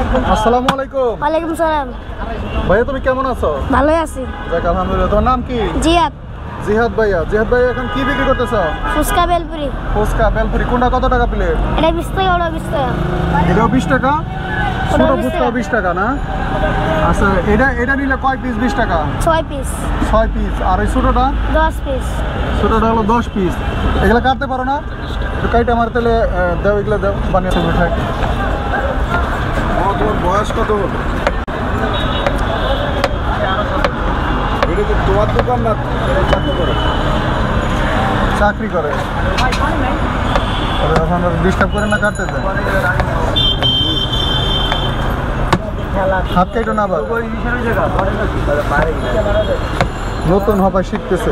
আসসালামু আলাইকুম। ওয়ালাইকুম সালাম। ভাইয়া তুমি কেমন আছো? ভালোই আছি। যাক আলহামদুলিল্লাহ। তোমার নাম কি? জিয়াদ। জিহাদ ভাইয়া। জিহাদ ভাইয়া এখন কি বিক্রি করতেছো? ফুচকা বেলপুরি। ফুচকা বেলপুরি। কোনটা কত টাকা প্লেট? এটা 20 টাকা, ওটা 20 টাকা। এটাও 20 টাকা? ছোট 20 ফুচকা টাকা। 20 টাকা না? আচ্ছা এটা নিলে কয় পিস 20 টাকা? 6 পিস। 6 পিস। আর এই ছোটটা? 10 পিস। ছোটটা হলো 10 পিস। এগুলা কাটতে পারো না? একটু কাইটা আমার তাহলে দাও, এগুলো দাও, বানিয়ে তুমি খাই। তোমার বয়স কত হলো? এটা কি তোমার দোকান না চাকরি করে? চাকরি করে। এখন ডিস্টার্ব করে না, কাটতে দেয়। হাত কাটো না আবার। নতুন হবাই শিখতেছে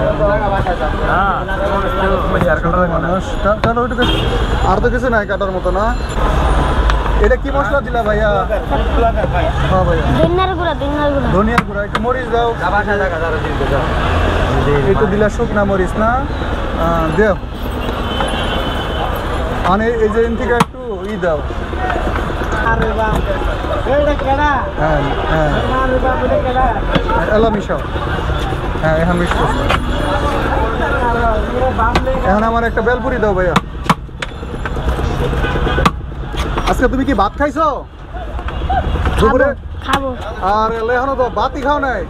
আর তো কিছু নাই কাটার মতো না। এটা কি মশলা দিলা ভাইয়া? হ্যাঁ ভাইয়া, ধনিয়ার গুঁড়া, ধনিয়ার গুঁড়া। ধনিয়ার গুঁড়া। একটু মরিচ দাও। একটু দিলা শুকনা মরিচ না? দেও। মানে এই যে থেকে একটু দাও। হ্যাঁ হ্যাঁ, এলা মিশাও। হ্যাঁ এখন মিশ করছো। এখন আমার একটা বেলপুরি দাও ভাইয়া। আজকে তুমি কি ভাত খাইছো দুপুরে? খাবো। আর এখনো তো ভাতই খাও নাই।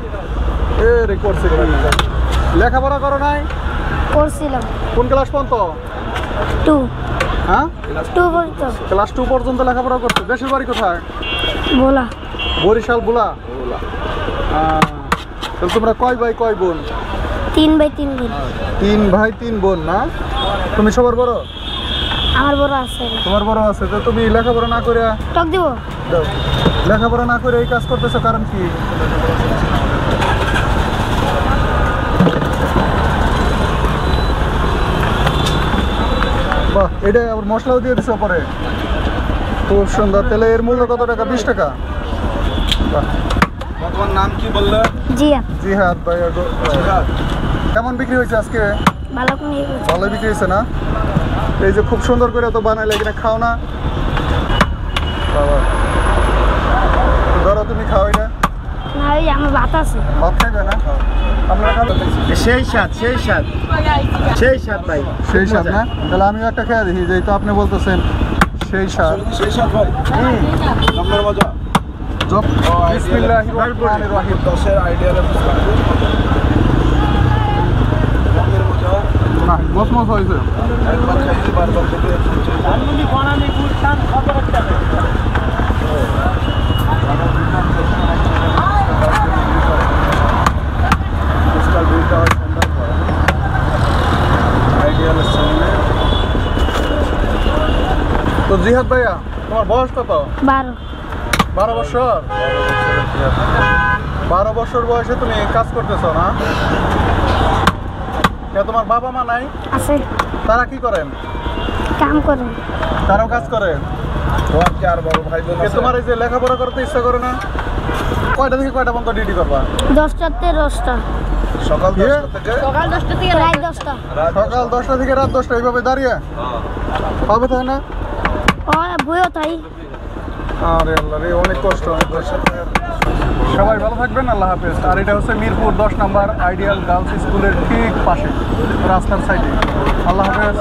এ রে করছে কি? লেখাপড়া করো নাই? করছিলাম। কোন ক্লাস পর্যন্ত? 2। হ্যাঁ, 2 পর্যন্ত। ক্লাস 2 পর্যন্ত লেখাপড়া করছো। দেশের বাড়ি কোথায়? বলা। বরিশাল বুলা। তাহলে তোমরা কয় ভাই কয় বোন? 3 বাই 3 বোন। 3 ভাই 3 বোন না? তুমি সবার বড়? আমার বড় আছে। তোমার বড় আছে। তো তুমি লেখাপড়া না করে টক দিব? দাও। লেখাপড়া না করে এই কাজ করতেছো কারণ কি? বাহ, এটা আবার মশলাও দিয়ে দিছো পরে। খুব সুন্দর। তাহলে এর মূল্য কত টাকা? 20 টাকা। বাহ। তোমার নাম কি বললে? জিয়াদ। জিহাদ ভাইয়া। কেমন বিক্রি হয়েছে আজকে? ভালো করে ভালো বিক্রি হয়েছে না? এই যে খুব সুন্দর করে তো বানাইলে, এখানে খাও না বাবা? ধরো তুমি খাও এটা। না, ওই আমার ভাত আছে। ভাত খাইবে না? আপনারা খাবেন? সেই স্বাদ, সেই স্বাদ, সেই স্বাদ ভাই, সেই স্বাদ না? তাহলে আমিও একটা খেয়ে দেখি, যেহেতু আপনি বলতেছেন সেই স্বাদ। সেই সাত ভাই নম্বর মজা বিসমিল্লাহির রহমানির রহিম। 10-এর আইডিয়ালে মজা না, মসমস হয়েছে। একবার খাইছি বারবার খেতে ফুচকার বিলটা হয় সন্ধ্যার পর। আইডিয়ালের সামনে। তো জিহাদ ভাইয়া, তোমার বয়স কত? 12। 12 বছর। 12 বছর বয়সে তুমি কাজ করতেছো না? তোমার বাবা মা নাই? আছে। তারা কি করেন? কাম করে। তারাও কাজ করে? তোমার কি আর বড় ভাই বোন আছে? তোমার এই যে লেখাপড়া করতে ইচ্ছা করে না? কয়টা থেকে কয়টা পর্যন্ত ডিউটি করবা? 10টা থেকে 10টা। সকাল 10টা থেকে সকাল 10টা থেকে রাত 10টা। সকাল 10টা থেকে রাত 10টা এইভাবে দাঁড়িয়ে হবে তাই না? বইও তাই। আরে আল্লাহ রে, অনেক কষ্ট, অনেক কষ্ট। সবাই ভালো থাকবেন, আল্লাহ হাফেজ। আর এটা হচ্ছে মিরপুর 10 নম্বর আইডিয়াল গার্লস স্কুলের ঠিক পাশে, রাস্তার সাইডে। আল্লাহ হাফেজ।